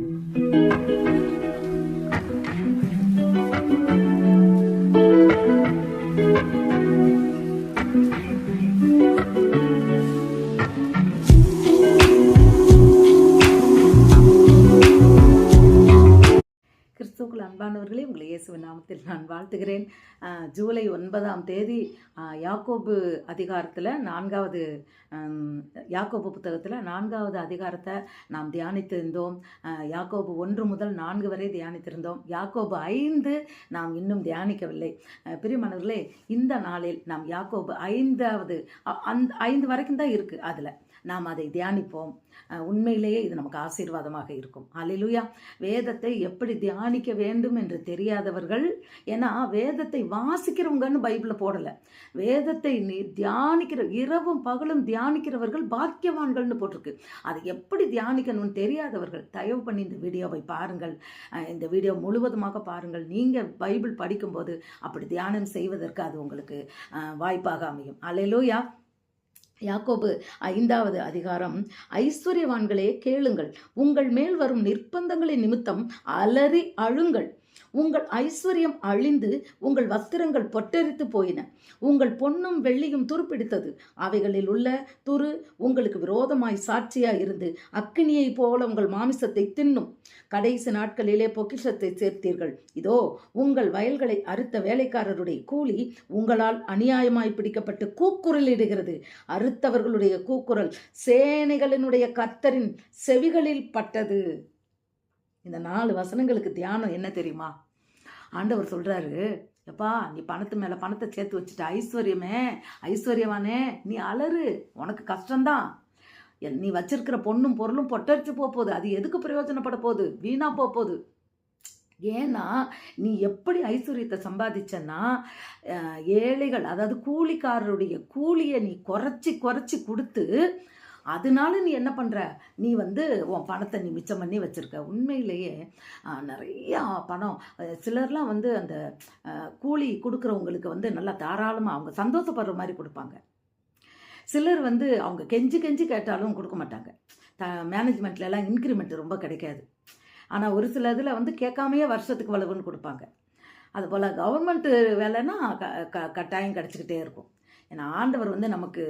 கிறிஸ்துவுக்குள் அன்பானவர்களே, உங்களை இயேசுவின் நாமத்தில் நான் வாழ்த்துகிறேன். ஜூலை 9ஆம் தேதி யாக்கோபு அதிகாரத்தில் யாக்கோபு புத்தகத்தில் 4வது அதிகாரத்தை நாம் தியானித்திருந்தோம். யாக்கோபு 1 முதல் 4 வரை தியானித்திருந்தோம். யாக்கோபு 5 நாம் இன்னும் தியானிக்கவில்லை. பிரியமானவர்களே, இந்த நாளில் நாம் யாக்கோபு 5 வரைக்கும் தான் இருக்குது. அதில் நாம் அதை தியானிப்போம். உண்மையிலேயே இது நமக்கு ஆசீர்வாதமாக இருக்கும். அல்லேலூயா. வேதத்தை எப்படி தியானிக்க வேண்டும் என்று தெரியாதவர்கள், ஏன்னா வேதத்தை வாசிக்கிறவங்கன்னு பைபிளில் போடலை. வேதத்தை தியானிக்கிற, இரவும் பகலும் தியானிக்கிறவர்கள் பாக்கியவான்கள்னு போட்டிருக்கு. அதை எப்படி தியானிக்கணும்னு தெரியாதவர்கள் தயவு பண்ணி இந்த வீடியோவை பாருங்கள். இந்த வீடியோ முழுவதுமாக பாருங்கள். நீங்கள் பைபிள் படிக்கும்போது அப்படி தியானம் செய்வதற்கு அது உங்களுக்கு வாய்ப்பாக அமையும். அல்லேலூயா. யாக்கோபு 5வது அதிகாரம். ஐஸ்வர்யவான்களே கேளுங்கள், உங்கள் மேல் வரும் நிர்பந்தங்களின் நிமித்தம் அலறி அழுங்கள். உங்கள் ஐஸ்வர்யம் அழிந்து உங்கள் வஸ்திரங்கள் பொட்டரித்து போயின. உங்கள் பொன்னும் வெள்ளியும் துருப்பிடித்தது. அவைகளில் உள்ள துரு உங்களுக்கு விரோதமாய் சாட்சியாய் இருந்து அக்கினியை போல உங்கள் மாமிசத்தை தின்னும். கடைசி நாட்களிலே பொக்கிஷத்தை சேர்த்தீர்கள். இதோ உங்கள் வயல்களை அறுத்த வேலைக்காரருடைய கூலி உங்களால் அநியாயமாய் பிடிக்கப்பட்டு கூக்குரலிடுகிறது. அறுத்தவர்களுடைய கூக்குரல் சேனைகளினுடைய கர்த்தரின் செவிகளில் பட்டது. இந்த 4 வசனங்களுக்கு தியானம் என்ன தெரியுமா? ஆண்டவர் சொல்றாரு, எப்பா, நீ பணத்து மேல பணத்தை சேர்த்து வச்சுட்ட, ஐஸ்வர்யவானே, நீ அலறு, உனக்கு கஷ்டம்தான். நீ வச்சிருக்கிற பொண்ணும் பொருளும் பொட்டரிச்சு போகுது. அது எதுக்கு பிரயோஜனப்பட போகுது? வீணா போகுது. ஏன்னா நீ எப்படி ஐஸ்வர்யத்தை சம்பாதிச்சன்னா, ஏழைகள், அதாவது கூலிக்காரருடைய கூலியை நீ குறைச்சி கொடுத்து, அதனால நீ என்ன பண்ணுற, நீ உன் பணத்தை நீ மிச்சம் பண்ணி வச்சுருக்க. உண்மையிலேயே நிறையா பணம், சிலர்லாம் அந்த கூலி கொடுக்குறவங்களுக்கு நல்லா தாராளமாக அவங்க சந்தோஷப்படுற மாதிரி கொடுப்பாங்க. சிலர் அவங்க கெஞ்சி கேட்டாலும் கொடுக்க மாட்டாங்க. மேனேஜ்மெண்ட்லலாம் இன்க்ரிமெண்ட் ரொம்ப கிடைக்காது. ஆனால் ஒரு சில இதில் கேட்காமையே வருஷத்துக்கு வளவுன்னு கொடுப்பாங்க. அதுபோல் கவர்மெண்ட்டு வேலைன்னா கட்டாயம் கிடச்சிக்கிட்டே இருக்கும். ஏன்னா ஆண்டவர் நமக்கு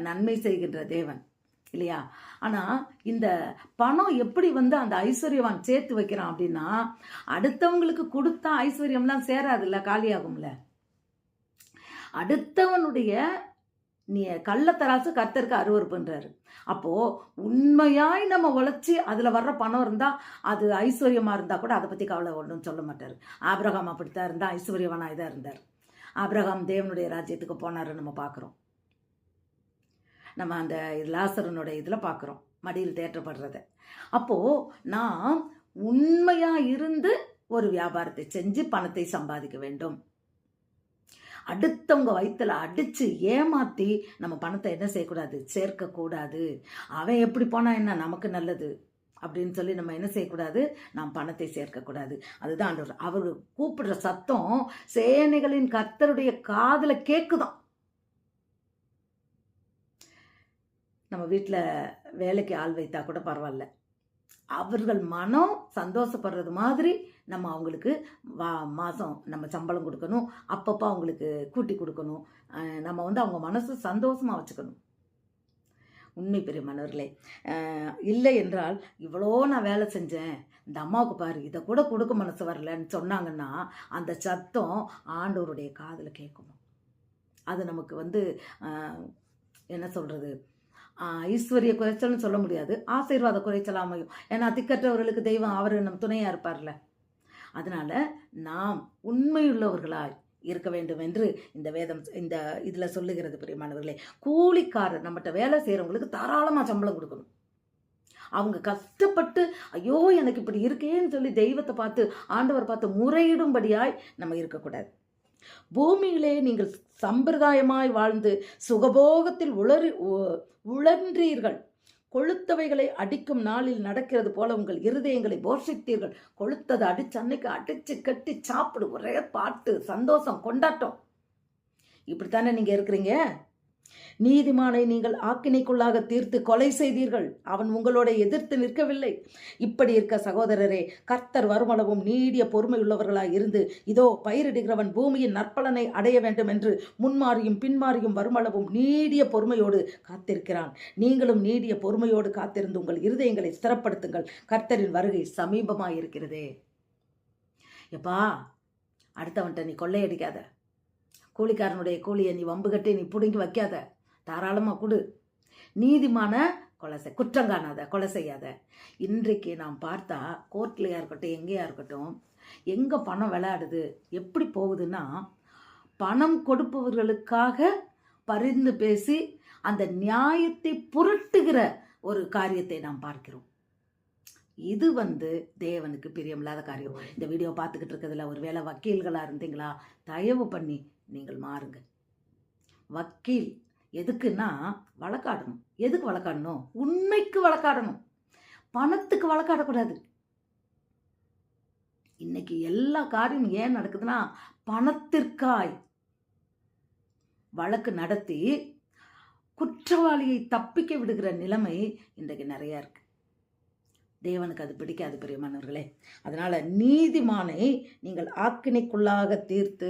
நன்மை செய்கின்ற தேவன் இல்லையா? ஆனால் இந்த பணம் எப்படி அந்த ஐஸ்வர்யவான் சேர்த்து வைக்கிறான் அப்படின்னா, அடுத்தவங்களுக்கு கொடுத்தா ஐஸ்வர்யம்லாம் சேராதுல்ல, காலியாகும்ல. அடுத்தவனுடைய நீ கள்ளத்தராசு கர்த்தருக்கு அருவருப்புன்றாரு. அப்போது உண்மையாய் நம்ம உழைச்சி அதில் வர்ற பணம் இருந்தால், அது ஐஸ்வர்யமாக இருந்தால் கூட அதை பற்றி கவலை ஒன்றும் சொல்ல மாட்டார். ஆபிரகாம் அப்படித்தான் இருந்தால் ஐஸ்வர்யவானாக தான் இருந்தார். ஆபிரகாம் தேவனுடைய ராஜ்யத்துக்கு போனார் நம்ம பார்க்குறோம். நம்ம அந்த லாசரனுடைய இதில் பார்க்குறோம், மடியில் தேற்றப்படுறத. அப்போது நாம் உண்மையாக இருந்து ஒரு வியாபாரத்தை செஞ்சு பணத்தை சம்பாதிக்க வேண்டும். அடுத்தவங்க வயிற்றுல அடித்து ஏமாற்றி நம்ம பணத்தை என்ன செய்யக்கூடாது? சேர்க்கக்கூடாது. அவன் எப்படி போனால் என்ன, நமக்கு நல்லது அப்படின்னு சொல்லி நம்ம என்ன செய்யக்கூடாது? நாம் பணத்தை சேர்க்கக்கூடாது. அதுதான் அவர் கூப்பிடுற சத்தம் சேனைகளின் கர்த்தருடைய காதில் கேட்குதான். நம்ம வீட்டில் வேலைக்கு ஆள் வைத்தா கூட பரவாயில்ல, அவர்கள் மனம் சந்தோஷப்படுறது மாதிரி நம்ம அவங்களுக்கு மாதம் நம்ம சம்பளம் கொடுக்கணும், அப்பப்போ அவங்களுக்கு கூட்டி கொடுக்கணும். நம்ம அவங்க மனசு சந்தோஷமாக வச்சுக்கணும். உண்மை பிரியமானவர்களே, இல்லை என்றால் இவ்வளோ நான் வேலை செஞ்சேன், இந்த அம்மாவுக்கு பாரு இதை கூட கொடுக்க மனசு வரலன்னு சொன்னாங்கன்னா, அந்த சத்தம் ஆண்டவருடைய காதில் கேட்கணும். அது நமக்கு என்ன சொல்கிறது, ஐஸ்வர்ய குறைச்சல்னு சொல்ல முடியாது, ஆசீர்வாத குறைச்சல் அமையும். ஏன்னா திக்கற்றவர்களுக்கு தெய்வம் அவர் நம்ம துணையாக இருப்பார்ல. அதனால் நாம் உண்மையுள்ளவர்களாய் இருக்க வேண்டும் என்று இந்த வேதம் இந்த இதில் சொல்லுகிறது. பிரியமானவர்களே, கூலிக்காரர் நம்மகிட்ட வேலை செய்கிறவங்களுக்கு தாராளமாக சம்பளம் கொடுக்கணும். அவங்க கஷ்டப்பட்டு ஐயோ எனக்கு இப்படி இருக்கேன்னு சொல்லி தெய்வத்தை பார்த்து, ஆண்டவர் பார்த்து முறையிடும்படியாய் நம்ம இருக்கக்கூடாது. பூமியிலே நீங்கள் சம்பிரதாயமாய் வாழ்ந்து சுகபோகத்தில் உழன்றீர்கள். கொளுத்தவைகளை அடிக்கும் நாளில் நடக்கிறது போல உங்கள் இருதயங்களை போஷித்தீர்கள். கொளுத்ததை அடிச்சு அன்னைக்கு அடிச்சு கட்டி சாப்பிடு, ஒரே பாட்டு, சந்தோஷம், கொண்டாட்டம். இப்படித்தானே நீங்கள் இருக்கிறீங்க. நீதிமானை நீங்கள் ஆக்கினைக்குள்ளாக தீர்த்து கொலை செய்தீர்கள், அவன் உங்களோட எதிர்த்து நிற்கவில்லை. இப்படி இருக்க சகோதரரே, கர்த்தர் வருமளவும் நீடிய பொறுமையுள்ளவர்களாய் இருந்து, இதோ பயிரிடுகிறவன் பூமியின் நற்பலனை அடைய வேண்டும் என்று முன்மாறியும் பின்மாறியும் வருமளவும் நீடிய பொறுமையோடு காத்திருக்கிறான். நீங்களும் நீடிய பொறுமையோடு காத்திருந்து உங்கள் இருதயங்களை ஸ்திரப்படுத்துங்கள், கர்த்தரின் வருகை சமீபமாயிருக்கிறதே. எப்பா, அடுத்தவன்ட்ட நீ கொள்ளையடிக்காத, கூலிக்காரனுடைய கூலியை நீ வம்பு கட்டி நீ பிடுங்கி வைக்காத, தாராளமாக கொடு. நீதிமான குற்றம் காணாத, கொலை செய்யாத. இன்றைக்கு நாம் பார்த்தா கோர்ட்லையா இருக்கட்டும், எங்கேயா இருக்கட்டும், எங்கே பணம் விளையாடுது, எப்படி போகுதுன்னா, பணம் கொடுப்பவர்களுக்காக பரிந்து பேசி அந்த நியாயத்தை புரட்டுகிற ஒரு காரியத்தை நாம் பார்க்கிறோம். இது தேவனுக்கு பிரியமில்லாத காரியம். இந்த வீடியோ பார்த்துக்கிட்டு இருக்கிறதுல ஒரு வேளை வக்கீல்களாக இருந்தீங்களா, தயவு பண்ணி நீங்கள் மாறுங்க. வக்கீல் எதுக்குன்னா வழக்காடணும். எதுக்கு வழக்காடணும்? உண்மைக்கு வழக்காடணும், பணத்துக்கு வழக்காடக்கூடாது. இன்னைக்கு எல்லா காரியமும் ஏன் நடக்குதுன்னா, பணத்திற்காய் வழக்கு நடத்தி குற்றவாளியை தப்பிக்க விடுகிற நிலைமை இன்றைக்கு நிறைய இருக்கு. தேவனுக்கு அது பிடிக்காது பிரியமானவர்களே. அதனால நீதிமானை நீங்கள் ஆக்கினைக்குள்ளாக தீர்த்து,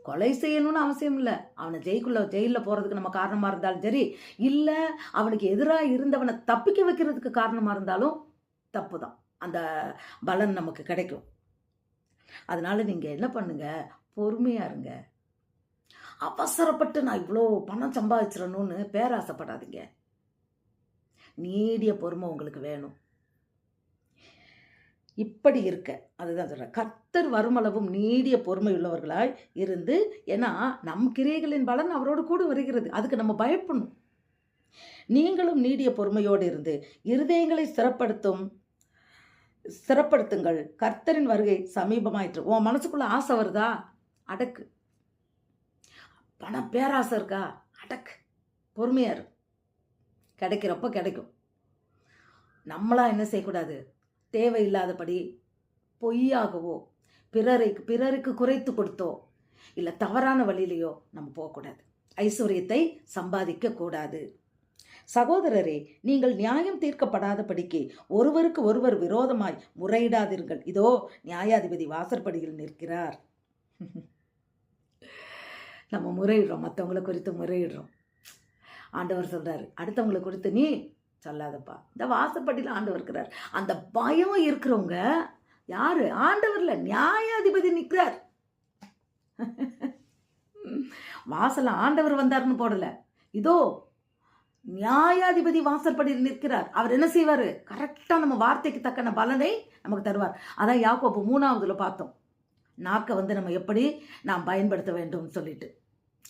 கொலை செய்யணும்னு அவசியம் இல்லை, அவனை ஜெயிலில் போகிறதுக்கு நம்ம காரணமாக இருந்தாலும் சரி, இல்லை அவனுக்கு எதிராக இருந்தவனை தப்பிக்க வைக்கிறதுக்கு காரணமாக இருந்தாலும் தப்பு தான், அந்த பலன் நமக்கு கிடைக்கும். அதனால நீங்கள் என்ன பண்ணுங்க, பொறுமையாக இருங்க. அவசரப்பட்டு நான் இவ்வளோ பணம் சம்பாதிச்சிடணும்னு பேராசைப்படாதீங்க. நீடிய பொறுமை உங்களுக்கு வேணும். இப்படி இருக்க, அதுதான் சொல்கிறேன், கர்த்தர் வருமளவும் நீடிய பொறுமை உள்ளவர்களாய் இருந்து, ஏன்னா நம் கிரியைகளின் பலன் அவரோடு கூட வருகிறது, அதுக்கு நம்ம பயப்படணும். நீங்களும் நீடிய பொறுமையோடு இருந்து இருதயங்களை ஸ்திரப்படுத்துங்கள், கர்த்தரின் வருகை சமீபமாயிற்று. உன் மனசுக்குள்ள ஆசை வருதா, அடக்கு. பணம் பேராசை இருக்கா, அடக்கு. பொறுமையாரு, கிடைக்கிறப்ப கிடைக்கும். நம்மளா என்ன செய்யக்கூடாது, தேவையில்லாதபடி பொய்யாகவோ பிறருக்கு குறைத்து கொடுத்தோ இல்லை தவறான வழியிலையோ நம்ம போகக்கூடாது. ஐஸ்வர்யத்தை சம்பாதிக்க கூடாது. சகோதரரே, நீங்கள் நியாயம் தீர்க்கப்படாதபடிக்கு ஒருவருக்கு ஒருவர் விரோதமாய் முறையிடாதீர்கள். இதோ நியாயாதிபதி வாசற்படியில் நிற்கிறார். நம்ம முறையிடுறோம், மற்றவங்களை குறித்து முறையிடுறோம். ஆண்டவர் சொல்றாரு, அடுத்தவங்களை குறித்து நீ சொல்லாதப்பா. இந்த வாசப்படியில் ஆண்டவர் இருக்கிறார். அந்த பயம் இருக்கிறவங்க யாரு? ஆண்டவர்ல நியாயாதிபதி நிற்கிறார். வாசல ஆண்டவர் வந்தாருன்னு போடல, இதோ நியாயாதிபதி வாசற்படியில் நிற்கிறார். அவர் என்ன செய்வாரு? கரெக்டா நம்ம வார்த்தைக்கு தக்கன பலனை நமக்கு தருவார். அதான் யாக்கோபு 3ஆவதுல பார்த்தோம், நாக்கை நம்ம எப்படி நாம் பயன்படுத்த வேண்டும் சொல்லிட்டு,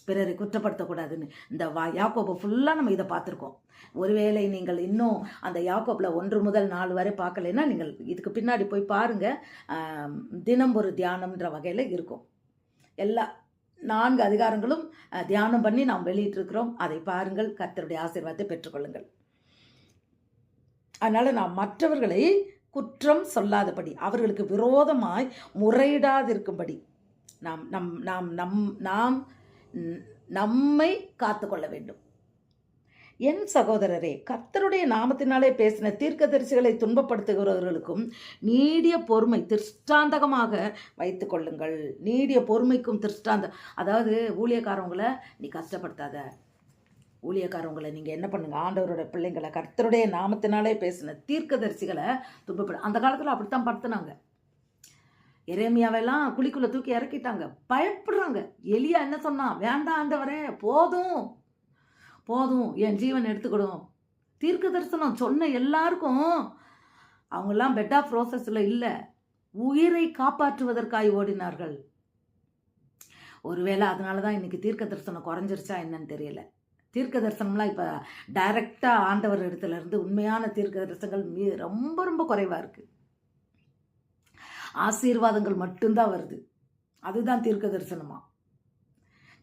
பிறரை குற்றப்படுத்தக்கூடாதுன்னு. இந்த யாக்கோபு ஃபுல்லாக நம்ம இதை பார்த்துருக்கோம். ஒருவேளை நீங்கள் இன்னும் அந்த யாக்கோபில் 1 முதல் 4 வரை பார்க்கலைன்னா நீங்கள் இதுக்கு பின்னாடி போய் பாருங்கள். தினம் ஒரு தியானம்ன்ற வகையில் இருக்கும். எல்லா 4 அதிகாரங்களும் தியானம் பண்ணி நாம் வெளியிட்டிருக்கிறோம். அதை பாருங்கள், கர்த்தருடைய ஆசீர்வாதத்தை பெற்றுக்கொள்ளுங்கள். அதனால் நாம் மற்றவர்களை குற்றம் சொல்லாதபடி, அவர்களுக்கு விரோதமாய் முறையிடாதிருக்கும்படி நாம் நம் நாம் நம் நாம் நம்மை காத்து கொள்ள வேண்டும். என் சகோதரரே, கர்த்தருடைய நாமத்தினாலே பேசின தீர்க்கதரிசிகளை துன்பப்படுத்துகிறவர்களுக்கும் நீடிய பொறுமை திருஷ்டாந்தகமாக வைத்து கொள்ளுங்கள். நீடிய பொறுமைக்கும் திருஷ்டாந்தம், அதாவது ஊழியக்காரவங்களை நீ கஷ்டப்படுத்தாத. ஊழியக்காரவங்களை நீங்கள் என்ன பண்ணுங்க, ஆண்டவரோட பிள்ளைங்களை, கர்த்தருடைய நாமத்தினாலே பேசின தீர்க்கதரிசிகளை அந்த காலத்தில் அப்படித்தான் படுத்தினாங்க. எரேமியாவெல்லாம் குழிக்குள்ள தூக்கி இறக்கிட்டாங்க, பயப்படுறாங்க. எலியா என்ன சொன்னா, வேண்டாம் ஆண்டவரே, போதும் போதும், என் ஜீவன் எடுத்துக்கிடும். தீர்க்க தரிசனம் சொன்ன எல்லாருக்கும் அவங்கெல்லாம் பெட் ஆஃப் ரோசஸில் இல்லை, உயிரை காப்பாற்றுவதற்காக ஓடினார்கள். ஒருவேளை அதனால தான் இன்னைக்கு தீர்க்க தரிசனம் குறைஞ்சிருச்சா என்னன்னு தெரியல. தீர்க்க தரிசனம்லாம் இப்போ டைரக்டாக ஆண்டவர் இடத்துல இருந்து உண்மையான தீர்க்க தரிசனங்கள் ரொம்ப ரொம்ப குறைவாக இருக்குது. ஆசீர்வாதங்கள் மட்டும்தான் வருது, அதுதான் தீர்க்க தரிசனமா.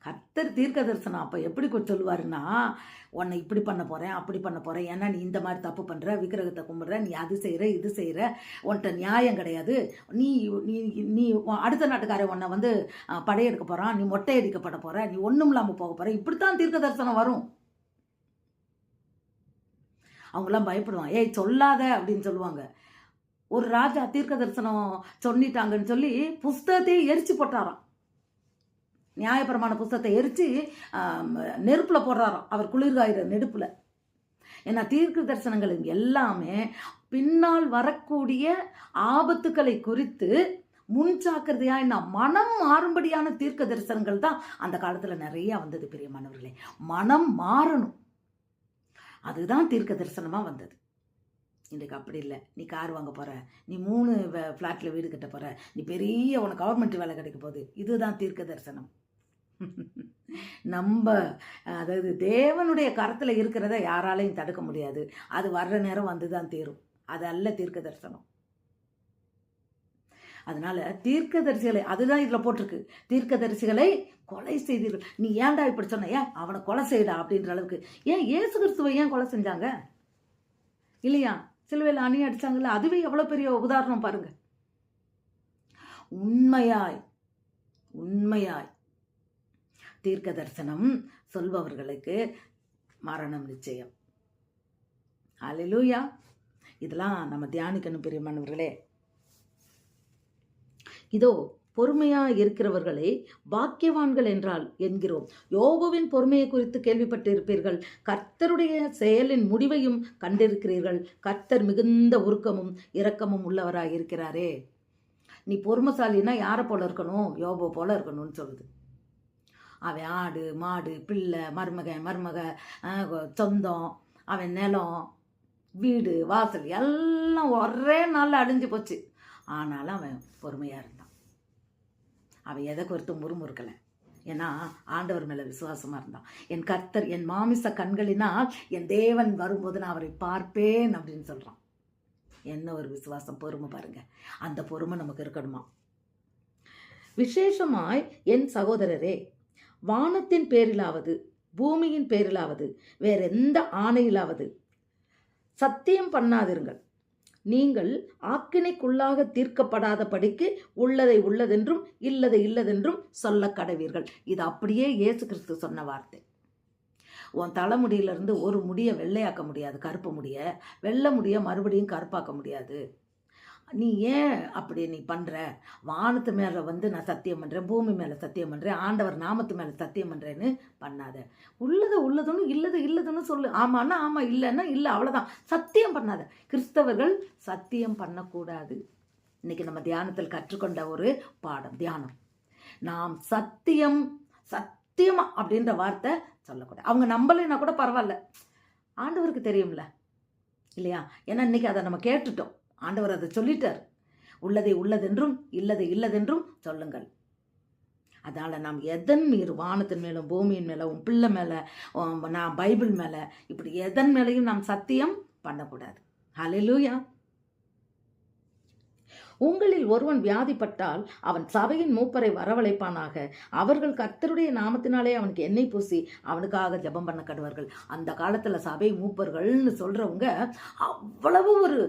கர்த்தர் தீர்க்க தரிசனம் அப்போ எப்படி சொல்லுவாருன்னா, உன்னை இப்படி பண்ண போகிறேன், அப்படி பண்ண போகிறேன், ஏன்னா நீ இந்த மாதிரி தப்பு பண்ணுற, விக்கிரகத்தை கும்பிட்ற, நீ அது செய்கிற, இது செய்கிற, உன்கிட்ட நியாயம் கிடையாது, நீ நீ நீ அடுத்த நாட்டுக்காரன் உன்னை வந்து படையெடுக்க போகிறான், நீ மொட்டை அடிக்கப்பட போகிற, நீ ஒன்றும் இல்லாமல் போக போகிற, இப்படித்தான் தீர்க்க தரிசனம் வரும். அவங்களாம் பயப்படுவாங்க. ஏய் சொல்லாத அப்படின்னு சொல்லுவாங்க. ஒரு ராஜா தீர்க்க தரிசனம் சொல்லிட்டாங்கன்னு சொல்லி புஸ்தகத்தையே எரிச்சு போட்டாராம். நியாயப்பிரமாண புஸ்தகத்தை எரிச்சு நெருப்பில் போடுறாராம், அவர் குளிர்காயிற நெருப்பில். ஏன்னா தீர்க்க தரிசனங்கள் எல்லாமே பின்னால் வரக்கூடிய ஆபத்துக்களை குறித்து முன்ஜாக்கிரதையாக நான் மனம் மாறும்படியான தீர்க்க தரிசனங்கள் தான் அந்த காலத்தில் நிறைய வந்தது. பிரியமானவர்களே, மனம் மாறணும், அதுதான் தீர்க்க தரிசனமாக வந்தது. இன்றைக்கு அப்படி இல்லை. நீ கார் வாங்க போகிற, நீ 3 ஃப்ளாட்டில் வீடு கட்ட போகிற, நீ பெரிய உனக்கு கவர்மெண்ட் வேலை கிடைக்க போகுது, இதுதான் தீர்க்க தரிசனம். நம்ம அதாவது தேவனுடைய கரத்தில் இருக்கிறத யாராலையும் தடுக்க முடியாது. அது வர்ற நேரம் வந்து தான் தீரும். அது அல்ல தீர்க்க தரிசனம். அதனால தீர்க்கதரிசிகளை, அதுதான் இதில் போட்டிருக்கு, தீர்க்கதரிசிகளை கொலை செய்தீர்கள். நீ ஏன்டா இப்படி சொன்ன, ஏன் அவனை கொலை செய்யடா அப்படின்ற அளவுக்கு. ஏன் இயேசு கிறிஸ்துவை ஏன் கொலை செஞ்சாங்க இல்லையா? சிலுவையில் அணி அடிச்சாங்கல்ல, அதுவே எவ்வளோ பெரிய உதாரணம் பாருங்க. உண்மையாய் உண்மையாய் தீர்க்க தரிசனம் சொல்பவர்களுக்கு மரணம் நிச்சயம். அல்லேலூயா. இதெல்லாம் நம்ம தியானிக்கணும் பிரியமானவர்களே. இதோ பொறுமையா இருக்கிறவர்களை பாக்கியவான்கள் என்றால் என்கிறோம். யோபுவின் பொறுமையை குறித்து கேள்விப்பட்டு இருப்பீர்கள். கர்த்தருடைய செயலின் முடிவையும் கண்டிருக்கிறீர்கள். கர்த்தர் மிகுந்த உருக்கமும் இரக்கமும் உள்ளவராக இருக்கிறாரே. நீ பொறுமைசாலின்னா யாரை போல இருக்கணும்? யோபு போல இருக்கணும்னு சொல்லுது. அவன் ஆடு மாடு பிள்ளை மருமக சொந்தம், அவன் நிலம் வீடு வாசல் எல்லாம் ஒரே நாளில் அழிஞ்சு போச்சு. ஆனாலும் அவன் பொறுமையாக இருந்தான். அவன் எதை குறித்து முறுமுறுக்கலை. ஏன்னா ஆண்டவர் மேலே விசுவாசமாக இருந்தான். என் கர்த்தர் என் மாமிச கண்களினால் என் தேவன் வரும்போது நான் அவரை பார்ப்பேன் அப்படின்னு சொல்கிறான். என்ன ஒரு விசுவாசம், பொறுமை பாருங்க. அந்த பொறுமை நமக்கு இருக்கணுமா? விசேஷமாய் என் சகோதரரே, வானத்தின் பேரிலாவது பூமியின் பேரிலாவது வேற எந்த ஆணையிலாவது சத்தியம் பண்ணாதிருங்கள். நீங்கள் ஆக்கினைக்குள்ளாக தீர்க்கப்படாத படிக்கு உள்ளதை உள்ளதென்றும் இல்லதை இல்லதென்றும் சொல்ல கடவீர்கள். இது அப்படியே இயேசு கிறிஸ்து சொன்ன வார்த்தை. உன் தலைமுடியிலிருந்து ஒரு முடியை வெள்ளையாக்க முடியாது, கருப்பு முடிய வெள்ளை முடிய மறுபடியும் கருப்பாக்க முடியாது. நீ ஏன் அப்படி நீ பண்ணுற? வானத்து மேலே வந்து நான் சத்தியம் பண்ணுறேன், பூமி மேலே சத்தியம் பண்ணுறேன், ஆண்டவர் நாமத்து மேலே சத்தியம் பண்ணுறேன்னு பண்ணாத. உள்ளதை உள்ளதுன்னு இல்லது இல்லதுன்னு சொல்லு. ஆமான்னா ஆமாம், இல்லைன்னா இல்லை, அவ்வளோதான். சத்தியம் பண்ணாத. கிறிஸ்தவர்கள் சத்தியம் பண்ணக்கூடாது. இன்னைக்கு நம்ம தியானத்தில் கற்றுக்கொண்ட ஒரு பாடம் தியானம். நாம் சத்தியமா அப்படின்ற வார்த்தை சொல்லக்கூடாது. அவங்க நம்பலைன்னா கூட பரவாயில்ல, ஆண்டவருக்கு தெரியும்ல இல்லையா? ஏன்னா இன்னைக்கு அதை நம்ம கேட்டுட்டோம். ஆண்டவர் அதை சொல்லிட்டார். உள்ளதை உள்ளதென்றும் இல்லதை இல்லதென்றும் சொல்லுங்கள். அதனால் நாம் எதன் மீது, வானத்தின் மேலும் பூமியின் மேலே, உன் பிள்ளை மேலே, நான் பைபிள் மேலே, இப்படி எதன் மேலேயும் நாம் சத்தியம் பண்ணக்கூடாது. ஹல்லேலூயா. உங்களில் ஒருவன் வியாதிப்பட்டால் அவன் சபையின் மூப்பரை வரவழைப்பானாக. அவர்கள் கர்த்தருடைய நாமத்தினாலே அவனுக்கு எண்ணெய் பூசி அவனுக்காக ஜெபம் பண்ண கடுவார்கள். அந்த காலத்தில் சபை மூப்பர்கள்னு சொல்கிறவங்க அவ்வளவு ஒரு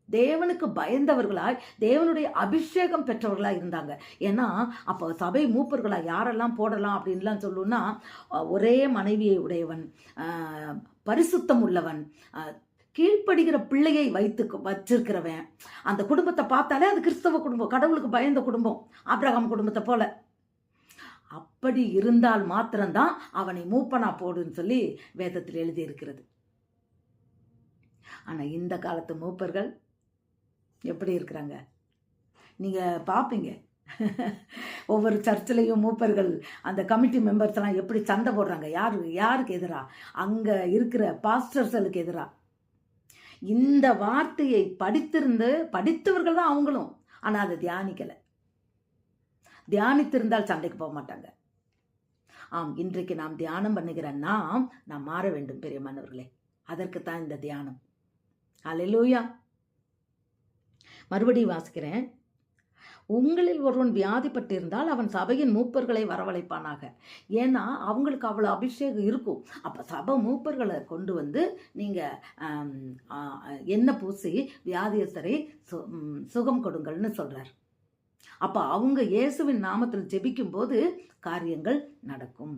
தேவனுக்கு பயந்தவர்களாய், தேவனுடைய அபிஷேகம் பெற்றவர்களாக இருந்தாங்க. ஏன்னா அப்போ சபை மூப்பர்களாக யாரெல்லாம் போடலாம் அப்படின்லாம் சொல்லுன்னா, ஒரே மனைவியை உடையவன், பரிசுத்தம் உள்ளவன், கீழ்ப்படுகிற பிள்ளையை வச்சிருக்கிறவன். அந்த குடும்பத்தை பார்த்தாலே அது கிறிஸ்தவ குடும்பம், கடவுளுக்கு பயந்த குடும்பம், ஆபிரகாம் குடும்பத்தை போல. அப்படி இருந்தால் மாத்திரம்தான் அவனை மூப்பனா போடுன்னு சொல்லி வேதத்தில் எழுதியிருக்கிறது. ஆனால் இந்த காலத்து மூப்பர்கள் எப்படி இருக்கிறாங்க நீங்கள் பார்ப்பீங்க. ஒவ்வொரு சர்ச்சிலையும் மூப்பர்கள் அந்த கமிட்டி மெம்பர்ஸ் எல்லாம் எப்படி சண்டை போடுறாங்க. யாருக்கு எதிராக? அங்கே இருக்கிற பாஸ்டர்ஸலுக்கு எதிராக. இந்த வார்த்தையை படித்தவர்கள் தான் அவங்களும். ஆனால் அதை தியானிக்கலை. தியானித்திருந்தால் சண்டைக்கு போக மாட்டாங்க. ஆம், இன்றைக்கு நாம் தியானம் பண்ணுகிற நாம் மாற வேண்டும் பிரியமானவர்களே. அதற்குத்தான் இந்த தியானம். அல்லேலூயா. மறுபடியும் வாசிக்கிறேன். உங்களில் ஒருவன் வியாதிப்பட்டிருந்தால் அவன் சபையின் மூப்பர்களை வரவழைப்பானாக. ஏன்னா அவங்களுக்கு அவ்வளோ அபிஷேகம் இருக்கும். அப்போ சபை மூப்பர்களை கொண்டு வந்து நீங்கள் எண்ணெய் பூசி வியாதியஸ்தரை சுகம் கொடுங்கள்னு சொல்கிறார். அப்போ அவங்க இயேசுவின் நாமத்தில் ஜெபிக்கும் போது காரியங்கள் நடக்கும்.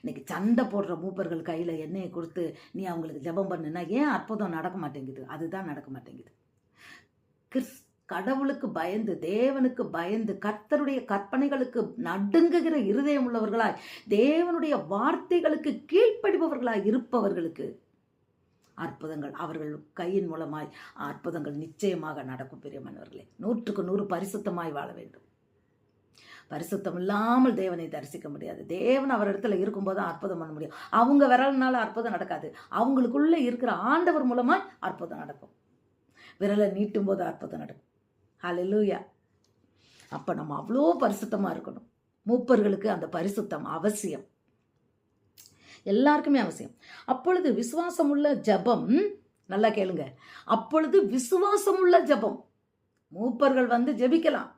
இன்னைக்கு சண்டை போடுற மூப்பர்கள் கையில் எண்ணெயை கொடுத்து நீ அவங்களுக்கு ஜெபம் பண்ணுனா ஏன் அற்புதம் நடக்க மாட்டேங்குது? அதுதான் நடக்க மாட்டேங்குது. கடவுளுக்கு பயந்து, தேவனுக்கு பயந்து, கர்த்தருடைய கற்பனைகளுக்கு நடுங்குகிற இருதயம் உள்ளவர்களாய், தேவனுடைய வார்த்தைகளுக்கு கீழ்ப்படிபவர்களாய் இருப்பவர்களுக்கு அற்புதங்கள் அவர்கள் கையின் மூலமாய் அற்புதங்கள் நிச்சயமாக நடக்கும். பிரியமானவர்களே, 100க்கு 100 பரிசுத்தமாய் வாழ வேண்டும். பரிசுத்தம் இல்லாமல் தேவனை தரிசிக்க முடியாது. தேவன் அவர் இடத்துல இருக்கும்போது தான் அற்புதம் பண்ண முடியும். அவங்க விரல்னால அற்புதம் நடக்காது. அவங்களுக்குள்ள இருக்கிற ஆண்டவர் மூலமாய் அற்புதம் நடக்கும். விரலை நீட்டும் போது அற்புதம் நடக்கும். ஹல்லேலூயா. அப்போ நம்ம அவ்வளோ பரிசுத்தமாக இருக்கணும். மூப்பர்களுக்கு அந்த பரிசுத்தம் அவசியம், எல்லாருக்குமே அவசியம். அப்பொழுது விசுவாசமுள்ள ஜெபம், நல்லா கேளுங்க, அப்பொழுது விசுவாசமுள்ள ஜெபம். மூப்பர்கள் வந்து ஜெபிக்கலாம்,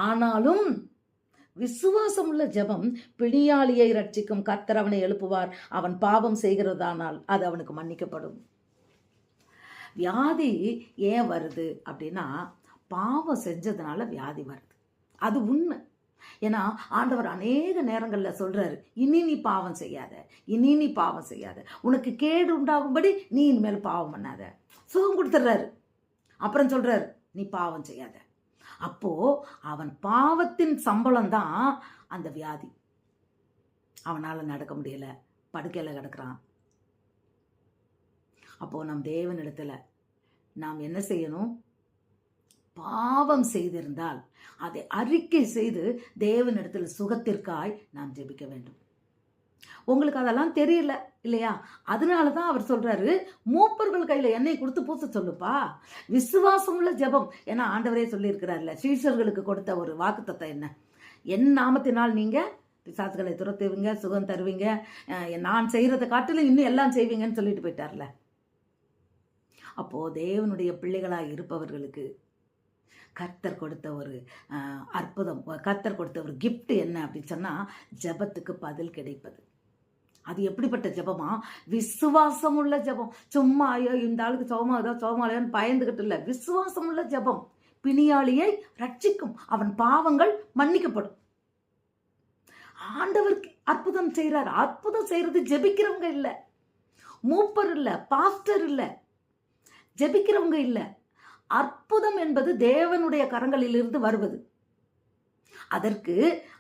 ஆனாலும் விசுவாசமுள்ள ஜெபம் பிணியாளியை ரட்சிக்கும். கர்த்தர் அவனை எழுப்புவார். அவன் பாவம் செய்கிறதானால் அது அவனுக்கு மன்னிக்கப்படும். வியாதி ஏன் வருது அப்படின்னா, பாவம் செஞ்சதுனால வியாதி வருது. அது உண்மை. ஏன்னா ஆண்டவர் அநேக நேரங்களில் சொல்றாரு, இனி நீ பாவம் செய்யாத, இனி நீ பாவம் செய்யாத, உனக்கு கேடு உண்டாகும்படி நீ இனிமேல் பாவம் பண்ணாத. சுகம் கொடுத்துட்றாரு. அப்புறம் சொல்றாரு, நீ பாவம் செய்யாத. அப்போ அவன் பாவத்தின் சம்பளம் தான் அந்த வியாதி. அவனால் நடக்க முடியல, படுக்கையில் கிடக்குறான். அப்போ நம் தேவனிடத்துல நாம் என்ன செய்யணும்? பாவம் செய்திருந்தால் அதை அறிக்கை செய்து தேவனிடத்தில் சுகத்திற்காய் நாம் ஜெபிக்க வேண்டும். உங்களுக்கு அதெல்லாம் தெரியல இல்லையா? அதனால தான் அவர் சொல்றாரு, மூப்பர்கள் கையில எண்ணெய் கொடுத்து பூச சொல்லுப்பா. விசுவாசம் உள்ள ஜெபம். ஏன்னா ஆண்டவரே சொல்லியிருக்கிறார்ல, சீஷர்களுக்கு கொடுத்த ஒரு வாக்குத்தத்தம் என்ன? என் நாமத்தினால் நீங்க பிசாசுகளை துரத்துவீங்க, சுகம் தருவீங்க, நான் செய்யறதை காட்டிலும் இன்னும் எல்லாம் செய்வீங்கன்னு சொல்லிட்டு போயிட்டார்ல. அப்போ தேவனுடைய பிள்ளைகளாக இருப்பவர்களுக்கு கர்த்தர் கொடுத்த ஒரு அற்புதம், கர்த்தர் கொடுத்த ஒரு கிஃப்ட் என்ன அப்படின்னு சொன்னால், ஜெபத்துக்கு பதில் கிடைப்பது. அது எப்படிப்பட்ட ஜெபமா? விசுவாசம் உள்ள ஜெபம். சும்மா ஐயோ இந்த ஆளுக்கு சோமாலையோன்னு பயந்துகிட்டு இல்லை. விசுவாசம் உள்ள ஜெபம் பிணியாளியை ரட்சிக்கும், அவன் பாவங்கள் மன்னிக்கப்படும். ஆண்டவர் அற்புதம் செய்கிறார். அற்புதம் செய்கிறது ஜெபிக்கிறவங்க இல்லை, மூப்பர் இல்லை, பாஸ்டர் இல்லை, ஜெபிக்கிறவங்க இல்லை. அற்புதம் என்பது தேவனுடைய கரங்களிலிருந்து வருவது. அதற்கு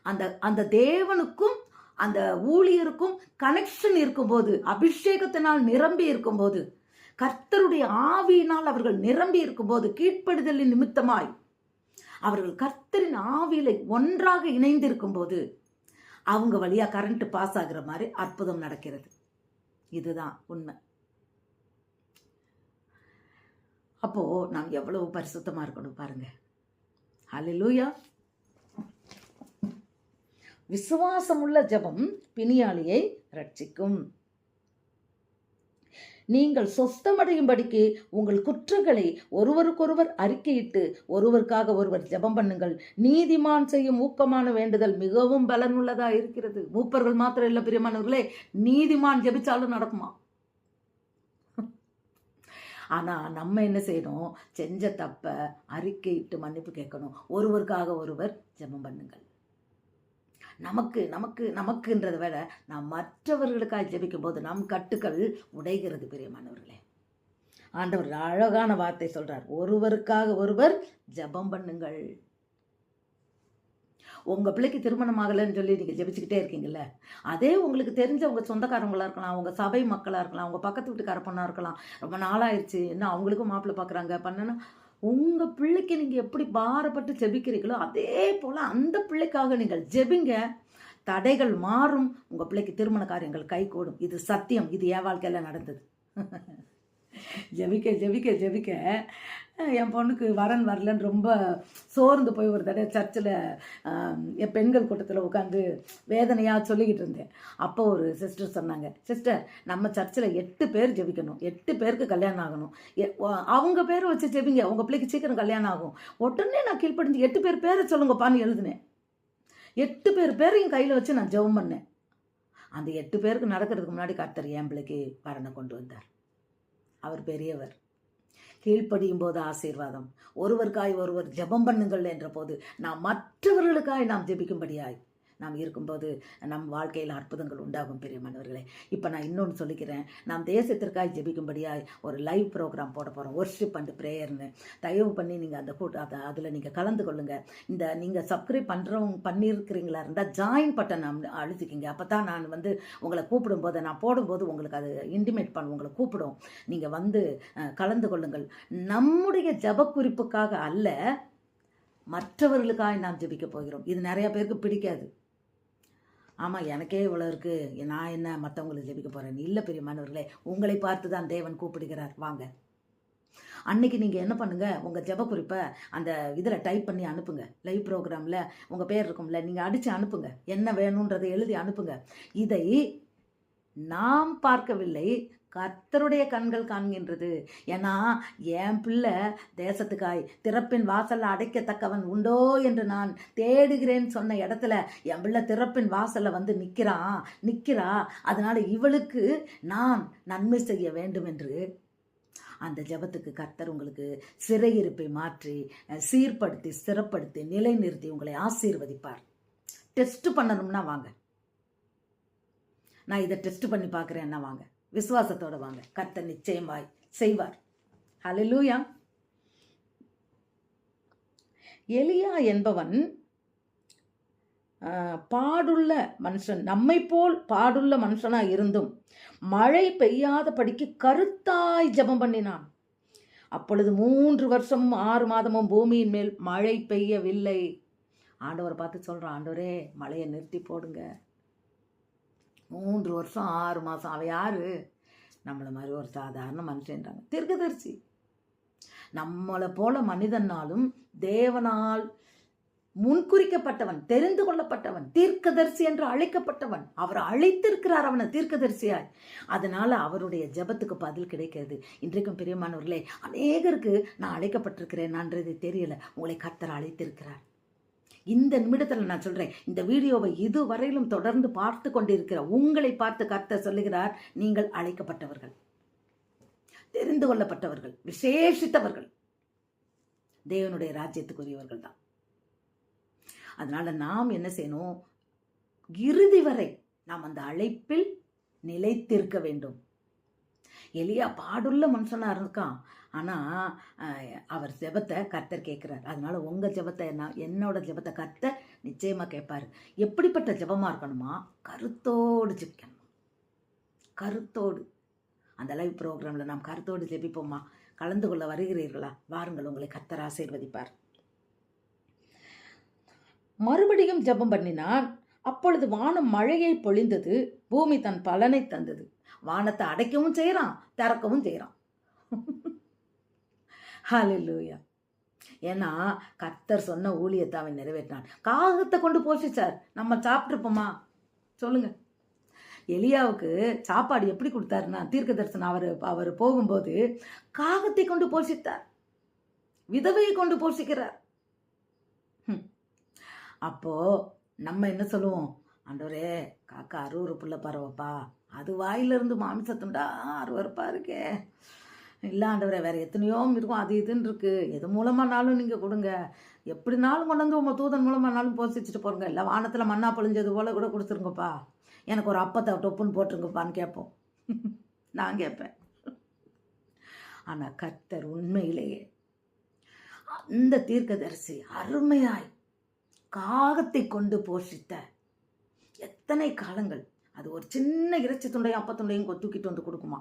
அந்த தேவனுக்கும் அந்த ஊழியருக்கும் கனெக்ஷன் இருக்கும்போது, அபிஷேகத்தினால் நிரம்பி இருக்கும்போது, கர்த்தருடைய ஆவியினால் அவர்கள் நிரம்பி இருக்கும்போது, கீழ்ப்படிதலின் நிமித்தமாய் அவர்கள் கர்த்தரின் ஆவியில ஒன்றாக இணைந்திருக்கும் போது அவங்க வழியா கரண்ட் பாஸ் ஆகுற மாதிரி அற்புதம் நடக்கிறது. இதுதான் உண்மை. அப்போ நாம் எவ்வளவு பரிசுத்தமா இருக்கணும் பாருங்க. ஹல்லேலூயா. விசுவாசமுள்ள ஜெபம் பிணியாளியை ரட்சிக்கும். நீங்கள் சொஸ்தமடையும்படிக்கு உங்கள் குற்றங்களை ஒருவருக்கொருவர் அறிக்கையிட்டு ஒருவருக்காக ஒருவர் ஜெபம் பண்ணுங்கள். நீதிமான் செய்யும் ஊக்கமான வேண்டுதல் மிகவும் பலனுள்ளதா இருக்கிறது. மூப்பர்கள் மாத்திரம் இல்லை பிரியமானவர்களே, நீதிமான் ஜெபிச்சாலும் நடக்குமா? ஆனால் நம்ம என்ன செய்யணும்? செஞ்ச தப்பை அறிக்கையிட்டு மன்னிப்பு கேட்கணும். ஒருவருக்காக ஒருவர் ஜெபம் பண்ணுங்கள். நமக்கு நமக்கு நமக்குன்றதை விட நாம் மற்றவர்களுக்காக ஜெபிக்கும் போது நம் கட்டுக்கள் உடைகிறது. பிரியமானவர்களே, ஆண்டவர் அழகான வார்த்தை சொல்றார், ஒருவருக்காக ஒருவர் ஜெபம் பண்ணுங்கள். உங்கள் பிள்ளைக்கு திருமணம் ஆகலைன்னு சொல்லி நீங்கள் ஜெபிச்சுக்கிட்டே இருக்கீங்கல்ல, அதே உங்களுக்கு தெரிஞ்ச உங்கள் சொந்தக்காரங்களாக இருக்கலாம், உங்கள் சபை மக்களாக இருக்கலாம், உங்கள் பக்கத்து வீட்டுக்கார பொண்ணாக இருக்கலாம், ரொம்ப நாளாயிருச்சு என்ன அவங்களுக்கும் மாப்பிள்ளை பார்க்குறாங்க பண்ணனா, உங்கள் பிள்ளைக்கு நீங்கள் எப்படி பாரப்பட்டு ஜெபிக்கிறீங்களோ அதே போல் அந்த பிள்ளைக்காக நீங்கள் ஜெபிங்க. தடைகள் மாறும், உங்கள் பிள்ளைக்கு திருமண காரியங்கள் கைகூடும். இது சத்தியம். இது என் வாழ்க்கையில் நடந்தது. ஜெபிக்க ஜெபிக்க ஜெபிக்க என் பொண்ணுக்கு வரன் வரலன்னு ரொம்ப சோர்ந்து போய் ஒரு தடவை சர்ச்சில் என் பெண்கள் கூட்டத்தில் உட்காந்து வேதனையாக சொல்லிக்கிட்டு இருந்தேன். அப்போ ஒரு சிஸ்டர் சொன்னாங்க, சிஸ்டர் நம்ம சர்ச்சில் 8 பேர் ஜெபிக்கணும், 8 பேருக்கு கல்யாணம் ஆகணும், அவங்க பேரை வச்சு ஜெபிங்க, உங்கள் பிள்ளைக்கு சீக்கிரம் கல்யாணம் ஆகும். உடனே நான் கீழ்ப்படிஞ்சு 8 பேர் பேரை சொல்லுங்கப்பான்னு எழுதினேன். 8 பேர் பேரையும் கையில் வச்சு நான் ஜெபம் பண்ணேன். அந்த 8 பேருக்கு நடக்கிறதுக்கு முன்னாடி கர்த்தர் என் பிள்ளைக்கு வரனை கொண்டு வந்தார். அவர் பெரியவர். கீழ்ப்படியும் போது ஆசீர்வாதம். ஒருவருக்காய் ஒருவர் ஜெபம் பண்ணுங்கள் என்ற போது நாம் மற்றவர்களுக்காய் நாம் ஜெபிக்கும்படியாய் நாம் இருக்கும்போது நம் வாழ்க்கையில் அற்புதங்கள் உண்டாகும். பிரியமானவர்களே, இப்போ நான் இன்னொன்று சொல்லிக்கிறேன். நாம் தேசத்திற்காய் ஜெபிக்கும்படியாய் ஒரு லைவ் ப்ரோக்ராம் போட போகிறோம், ஒர்ஷிப் அண்ட் ப்ரேயர்னு. தயவு பண்ணி நீங்கள் அந்த அதில் நீங்கள் கலந்து கொள்ளுங்கள். இந்த நீங்கள் சப்ஸ்கிரைப் பண்ணியிருக்கிறீங்களா இருந்தால் ஜாயின் பட்டன் அழுத்திக்கிங்க. அப்போ தான் நான் உங்களை கூப்பிடும்போது, நான் போடும்போது உங்களுக்கு அது இன்டிமேட் உங்களை கூப்பிடும். நீங்கள் கலந்து கொள்ளுங்கள். நம்முடைய ஜெப குறிப்புக்காக அல்ல, மற்றவர்களுக்காக நாம் ஜெபிக்க போகிறோம். இது நிறைய பேருக்கு பிடிக்காது. ஆமாம், எனக்கே இவ்வளோ இருக்குது, நான் என்ன மற்றவங்களுக்கு ஜெபிக்க போகிறேன்? இல்லை பிரியமானவர்களே, உங்களை பார்த்து தான் தேவன் கூப்பிடுகிறார். வாங்க. அன்னைக்கு நீங்கள் என்ன பண்ணுங்கள், உங்கள் ஜெப குறிப்பை அந்த இதில் டைப் பண்ணி அனுப்புங்க. லைவ் ப்ரோக்ராமில் உங்கள் பேர் இருக்கும்ல, நீங்கள் அடித்து அனுப்புங்க. என்ன வேணுன்றதை எழுதி அனுப்புங்க. இதை நாம் பார்க்கவில்லை, கர்த்தருடைய கண்கள் காண்கின்றது. ஏன்னா என் பிள்ளை தேசத்துக்காய் திறப்பின் வாசல்ல அடைக்கத்தக்கவன் உண்டோ என்று நான் தேடுகிறேன் சொன்ன இடத்துல என் பிள்ளை திறப்பின் வாசல்ல நிற்கிறா. அதனால இவளுக்கு நான் நன்மை செய்ய வேண்டும் என்று அந்த ஜெபத்துக்கு கர்த்தர் உங்களுக்கு சிறையிருப்பை மாற்றி சீர்படுத்தி ஸ்திரப்படுத்தி நிலைநிறுத்தி உங்களை ஆசீர்வதிப்பார். டெஸ்ட் பண்ணணும்னா வாங்க. நான் இதை டெஸ்ட் பண்ணி பார்க்குறேன்னா வாங்க. விசுவாசத்தோட வாங்க. கர்த்தர் நிச்சயமாய் செய்வார். ஹல்லேலூயா. எலியா என்பவன் பாடுள்ள மனுஷன், நம்மை போல் பாடுள்ள மனுஷனா இருந்தும் மழை பெய்யாதபடிக்கு கருத்தாய் ஜெபம் பண்ணினான். அப்பொழுது 3 வருஷமும் 6 மாதமும் பூமியின் மேல் மழை பெய்யவில்லை. ஆண்டவரை பார்த்து சொல்றான், ஆண்டவரே மழையை நிறுத்தி போடுங்க. 3 வருஷம் 6 மாதம். அவ யாரு? நம்மளை மாதிரி ஒரு சாதாரண மனுஷன்றாங்க. தீர்க்கதரிசி. நம்மளை போல மனிதனாலும் தேவனால் முன்குறிக்கப்பட்டவன், தெரிந்து கொள்ளப்பட்டவன், தீர்க்கதரிசி என்று அழைக்கப்பட்டவன். அவர் அழைத்திருக்கிறார் அவனை தீர்க்கதரிசியாய். அதனால அவருடைய ஜெபத்துக்கு பதில் கிடைக்கிறது. இன்றைக்கும் பிரியமானவர்களே, அநேகருக்கு நான் அழைக்கப்பட்டிருக்கிறேன்ன்றது தெரியல. உங்களை கர்த்தர் அழைத்திருக்கிறார். இந்த நிமிடத்தில் நான் சொல்கிறேன், இந்த வீடியோவை இதுவரையிலும் தொடர்ந்து பார்த்து கொண்டிருக்கிற உங்களை பார்த்து கர்த்தர் சொல்லுகிறார், நீங்கள் அழைக்கப்பட்டவர்கள், தெரிந்து கொள்ளப்பட்டவர்கள், விசேஷித்தவர்கள், தேவனுடைய ராஜ்யத்துக்குரியவர்கள் தான். அதனால நாம் என்ன செய்யணும்? இறுதி வரை நாம் அந்த அழைப்பில் நிலைத்திருக்க வேண்டும். எலியா பாடுள்ள மனுஷனாக இருக்கான், ஆனால் அவர் ஜெபத்தை கர்த்தர் கேட்குறார். அதனால உங்கள் ஜெபத்தை என்னோட ஜெபத்தை கர்த்தர் நிச்சயமாக கேட்பார். எப்படிப்பட்ட ஜெபமாக இருக்கணுமா? கருத்தோடு ஜெபிக்கணுமா? கருத்தோடு. அந்த லைவ் ப்ரோக்ராமில் நாம் கருத்தோடு ஜெபிப்போமா? கலந்து கொள்ள வருகிறீர்களா? வாருங்கள், உங்களை கர்த்தர் ஆசீர்வதிப்பார். மறுபடியும் ஜெபம் பண்ணினான். அப்பொழுது வானம் மழையை பொழிந்தது, பூமி தன் பலனை தந்தது. வானத்தை அடைக்கவும் செய்கிறான், திறக்கவும் செய்கிறான். ஹல்லேலூயா. ஏன்னா கர்த்தர் சொன்ன ஊழியத்தை அவன் நிறைவேற்றினான். காகத்தை கொண்டு போஷிச்சார். நம்ம சாப்பிட்ருப்போமா? சொல்லுங்க. எலியாவுக்கு சாப்பாடு எப்படி கொடுத்தாருன்னா, தீர்க்க தரிசனம் அவர் போகும்போது காகத்தை கொண்டு போஷித்தார், விதவையை கொண்டு போஷிக்கிறார். அப்போ நம்ம என்ன சொல்லுவோம்? ஆண்டவரே, காக்கா அருவருப்புள்ள பறவைப்பா, அது வாயிலிருந்து மாமிசத்துண்டா அருவருப்பா இருக்கே. இல்லை ஆண்டவரே, வேறு எத்தனையோ இருக்கும், அது இதுன்னு இருக்குது, எது மூலமானாலும் நீங்கள் கொடுங்க, எப்படினாலும் கொண்டு வந்து உங்கள் தூதன் மூலமானாலும் போசிச்சுட்டு போகிறங்க. இல்லை வானத்தில் மண்ணா பொழிஞ்சது போல் கூட கொடுத்துருங்கப்பா, எனக்கு ஒரு அப்பத்தை டொப்புன்னு போட்டுருங்கப்பான்னு கேட்போம். நான் கேட்பேன். ஆனால் கர்த்தர் உண்மையிலேயே அந்த தீர்க்கதரிசி அருமையாய் காகத்தை கொண்டு போஷித்த எத்தனை காலங்கள். அது ஒரு சின்ன இறைச்சி துண்டையும் அப்பத்துண்டையும் தூக்கிட்டு வந்து கொடுக்குமா.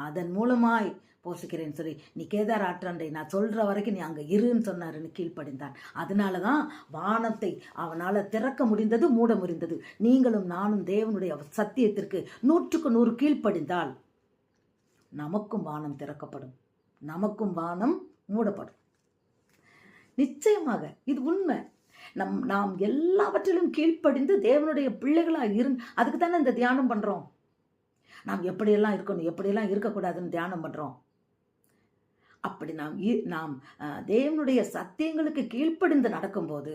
அதன் மூலமாய் போஷிக்கிறேன்னு சொல்லி, நீ கேதார் ஆற்றாண்டை நான் சொல்கிற வரைக்கும் நீ அங்கே இருன்னு சொன்னாருன்னு கீழ்ப்படிந்தான். அதனால தான் வானத்தை அவனால் திறக்க முடிந்தது, மூட முடிந்தது. நீங்களும் நானும் தேவனுடைய சத்தியத்திற்கு 100க்கு 100 கீழ்ப்படிந்தால் நமக்கும் வானம் திறக்கப்படும், நமக்கும் வானம் மூடப்படும். நிச்சயமாக இது உண்மை. நாம் எல்லாவற்றிலும் கீழ்ப்படிந்து தேவனுடைய பிள்ளைகளாக அதுக்கு தானே இந்த தியானம் பண்ணுறோம். நாம் எப்படியெல்லாம் இருக்கணும், எப்படியெல்லாம் இருக்கக்கூடாதுன்னு தியானம் பண்ணுறோம். அப்படி நாம் தேவனுடைய சத்தியங்களுக்கு கீழ்ப்படிந்து நடக்கும்போது,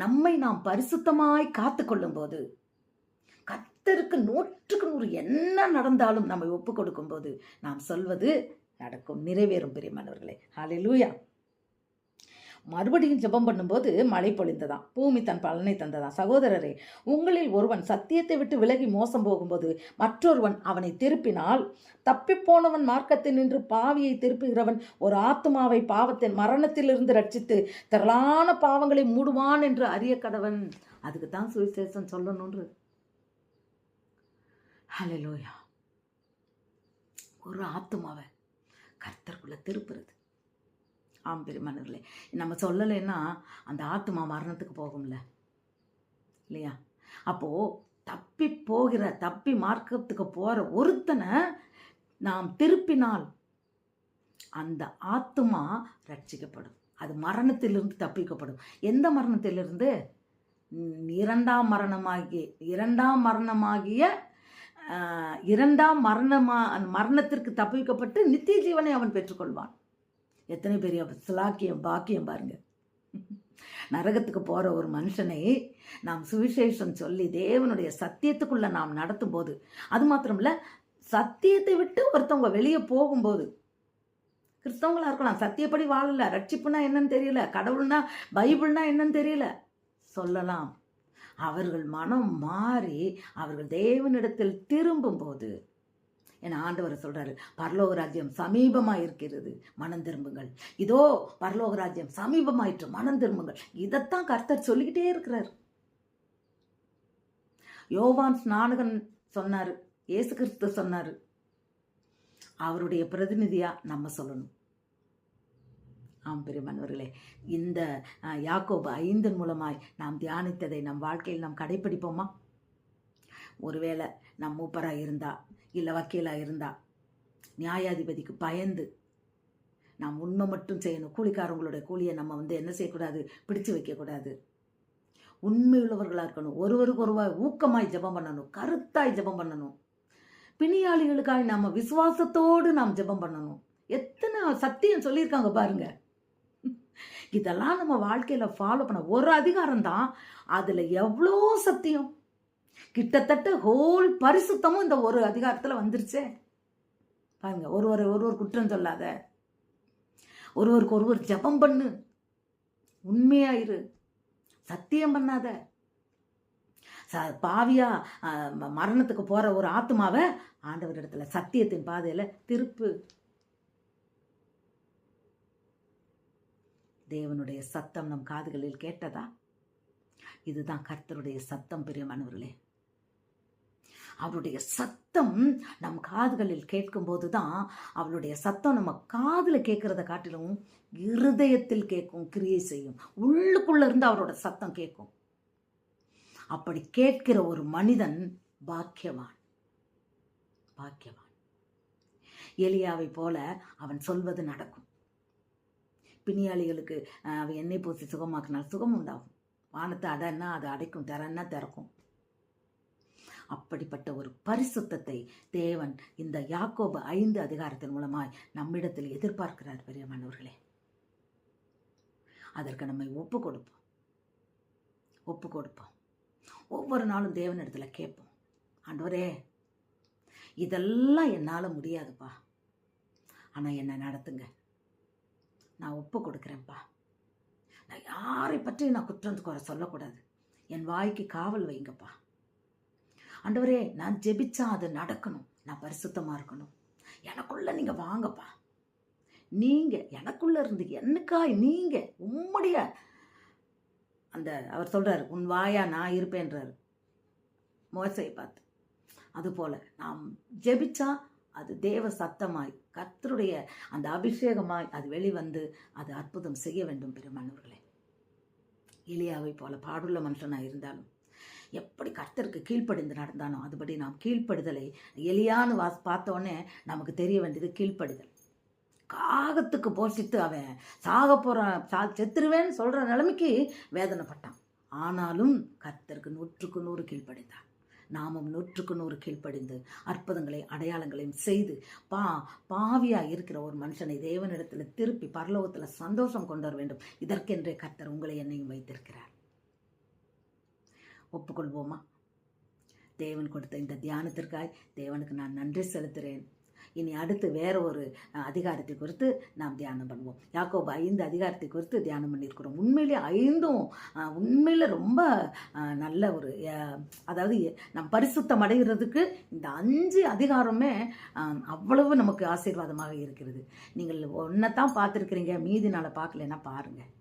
நம்மை நாம் பரிசுத்தமாய் காத்து கொள்ளும் போது, கர்த்தருக்கு 100% என்ன நடந்தாலும் நம்மை ஒப்பு கொடுக்கும் போது நாம் சொல்வது நடக்கும், நிறைவேறும். பிரியமானவர்களே, ஹல்லேலூயா. மறுபடியும் ஜெபம் பண்ணும்போது மழை பொழிந்ததாம், பூமி தன் பலனை தந்ததாம். சகோதரரே, உங்களில் ஒருவன் சத்தியத்தை விட்டு விலகி மோசம் போகும்போது மற்றொருவன் அவனை திருப்பினால், தப்பிப்போனவன் மார்க்கத்தில் நின்று பாவியை திருப்புகிறவன் ஒரு ஆத்துமாவை பாவத்தின் மரணத்திலிருந்து ரட்சித்து திரளான பாவங்களை மூடுவான் என்று அறிய கடவன். அதுக்கு தான் சுவிசேஷம் சொல்லணும்ன்று. ஹல்லேலூயா. ஒரு ஆத்துமாவை கர்த்தருக்குள்ள திருப்புறது. ஆம் பிரியமானவர்களே, நம்ம சொல்லலைன்னா அந்த ஆத்மா மரணத்துக்கு போகும்ல, இல்லையா? அப்போது தப்பி மார்க்கத்துக்கு போகிற ஒருத்தனை நாம் திருப்பினால் அந்த ஆத்மா ரட்சிக்கப்படும். அது மரணத்திலிருந்து தப்பிக்கப்படும். எந்த மரணத்திலிருந்து? இரண்டாம் மரணத்திற்கு தப்பிக்கப்பட்டு நித்திய ஜீவனை அவன் பெற்றுக்கொள்வான். எத்தனை பெரிய பாக்கியம் பாருங்க. நரகத்துக்கு போகிற ஒரு மனுஷனை நாம் சுவிசேஷம் சொல்லி தேவனுடைய சத்தியத்துக்குள்ளே நாம் நடத்தும் போது, அது மாத்திரமில்ல, சத்தியத்தை விட்டு ஒருத்தவங்க வெளியே போகும்போது, கிறிஸ்தவங்களாக இருக்கலாம், சத்தியப்படி வாழல, ரட்சிப்புனா என்னன்னு தெரியல, கடவுள்னா பைபிள்னா என்னன்னு தெரியல, சொல்லலாம். அவர்கள் மனம் மாறி அவர்கள் தேவனிடத்தில் திரும்பும்போது, என ஆண்டவர் சொல்றாரு, பரலோக ராஜ்யம் சமீபமாக இருக்கிறது, மனம் திரும்புங்கள். இதோ பரலோக ராஜ்யம் சமீபமாயிற்று, மனம் திரும்புங்கள். இதைத்தான் கர்த்தர் சொல்லிக்கிட்டே இருக்கிறார். யோவான் ஸ்நானகன் சொன்னாரு, இயேசு கிறிஸ்து சொன்னாரு, அவருடைய பிரதிநிதியா நம்ம சொல்லணும். ஆம் பிரியமானவர்களே, இந்த யாக்கோபு 5 மூலமாய் நாம் தியானித்ததை நம் வாழ்க்கையில் நாம் கடைப்பிடிப்போமா? ஒருவேளை நம் மூப்பராக இருந்தா, இல்லை வக்கீலாக இருந்தா, நியாயாதிபதிக்கு பயந்து நாம் உண்மை மட்டும் செய்யணும். கூலிக்காரங்களுடைய கூலியை நம்ம என்ன செய்யக்கூடாது? பிடிச்சு வைக்கக்கூடாது. உண்மையுள்ளவர்களாக இருக்கணும். ஒருவருக்கு ஒருவர் ஊக்கமாய் ஜெபம் பண்ணணும், கருத்தாய் ஜெபம் பண்ணணும். பிணியாளிகளுக்காக நாம் விசுவாசத்தோடு நாம் ஜெபம் பண்ணணும். எத்தனை சத்தியம் சொல்லியிருக்காங்க பாருங்க. இதெல்லாம் நம்ம வாழ்க்கையில் ஃபாலோ பண்ண ஒரு அதிகாரம் தான், அதில் எவ்வளோ சத்தியம். கிட்டத்தட்ட ஹோல் பரிசுத்தமும் இந்த ஒரு அதிகாரத்தில் வந்துருச்சே பாருங்க. ஒருவர் குற்றம் சொல்லாத, ஒருவருக்கு ஒருவர் ஜெபம் பண்ணு, உண்மையாயிரு, சத்தியம் பண்ணாத. பாவியா மரணத்துக்கு போற ஒரு ஆத்மாவை ஆண்டவர் இடத்துல சத்தியத்தின் பாதையில திருப்பு. தேவனுடைய சத்தம் நம் காதுகளில் கேட்டதா? இதுதான் கர்த்தருடைய சத்தம் பிரியமானவர்களே. அவருடைய சத்தம் நம் காதுகளில் கேட்கும் போதுதான், அவருடைய சத்தம் நம்ம காதில் கேட்கறத காட்டிலும் இருதயத்தில் கேட்கும், கிரியை செய்யும். உள்ளுக்குள்ள இருந்து அவரோட சத்தம் கேட்கும். அப்படி கேட்கிற ஒரு மனிதன் பாக்கியவான். எலியாவை போல அவன் சொல்வது நடக்கும். பிணியாளிகளுக்கு அவன் எண்ணெய் பூசி சுகமாக்கினால் சுகம் உண்டாகும். வானத்தை அடன்னா அது அடைக்கும், திறன்னா திறக்கும். அப்படிப்பட்ட ஒரு பரிசுத்தத்தை தேவன் இந்த யாக்கோபு 5 அதிகாரத்தின் மூலமாய் நம்மிடத்தில் எதிர்பார்க்கிறார் பெரியமானவர்களே. அதற்கு நம்மை ஒப்பு கொடுப்போம். ஒவ்வொரு நாளும் தேவனிடத்துல கேட்போம், ஆண்டவரே, இதெல்லாம் என்னால் முடியாதுப்பா, ஆனால் என்னை நடத்துங்க, நான் ஒப்பு கொடுக்குறேன்ப்பா. நான் யாரை பற்றி நான் குற்றம் குறை சொல்லக்கூடாது, என் வாய்க்கு காவல் வைங்கப்பா. ஆண்டவரே, நான் ஜெபிச்சா அது நடக்கணும், நான் பரிசுத்தமாக இருக்கணும், எனக்குள்ள நீங்கள் வாங்கப்பா. நீங்கள் எனக்குள்ள இருந்து என்னக்காய் நீங்கள் உம்முடைய அந்த அவர் சொல்கிறார், உன் வாயா நான் இருப்பேன்றார் மோசையை பார்த்து. அதுபோல் நாம் ஜெபிச்சா அது தேவ சத்தமாய், கர்த்தருடைய அந்த அபிஷேகமாய் அது வெளிவந்து அது அற்புதம் செய்ய வேண்டும் பெருமானவர்களே. எலியாவை போல பாடுள்ள மனுஷனாக இருந்தாலும், எப்படி கர்த்தருக்கு கீழ்ப்படிந்து நடந்தானோ அதுபடி நாம் கீழ்ப்படுதலை எலியான்னு பார்த்தோன்னே நமக்கு தெரிய வேண்டியது கீழ்ப்படிதல். காகத்துக்கு போஷித்து அவன் சாக போகிறான், செத்துருவேன்னு சொல்கிற நிலைமைக்கு வேதனைப்பட்டான். ஆனாலும் கர்த்தருக்கு 100க்கு 100 கீழ்ப்படிந்தான். நாமும் 100க்கு 100 கீழ்ப்படிந்து அற்புதங்களை அடையாளங்களையும் செய்து பாவியாக இருக்கிற ஒரு மனுஷனை தேவனிடத்தில் திருப்பி பரலோகத்தில் சந்தோஷம் கொண்டு வர வேண்டும். இதற்கென்றே கர்த்தர் உங்களை என்னையும் வைத்திருக்கிறார். ஒப்புக்கொள்வோமா? தேவன் கொடுத்த இந்த தியானத்திற்காய் தேவனுக்கு நான் நன்றி செலுத்துகிறேன். இனி அடுத்து வேற ஒரு அதிகாரத்தை குறித்து நாம் தியானம் பண்ணுவோம். யாக்கோபு 5 அதிகாரத்தை குறித்து தியானம் பண்ணியிருக்கிறோம். உண்மையிலே 5ம் உண்மையில் ரொம்ப நல்ல ஒரு, அதாவது நம் பரிசுத்தம் அடைகிறதுக்கு இந்த 5 அதிகாரமே அவ்வளவு நமக்கு ஆசீர்வாதமாக இருக்கிறது. நீங்கள் ஒன்றைத்தான் பார்த்துருக்கிறீங்க, மீதி நாளை பார்க்கலன்னா பாருங்கள்.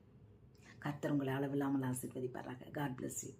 கர்த்தர் உங்களை அளவில்லாமல் ஆசீர்வதிப்பாராக. God bless you.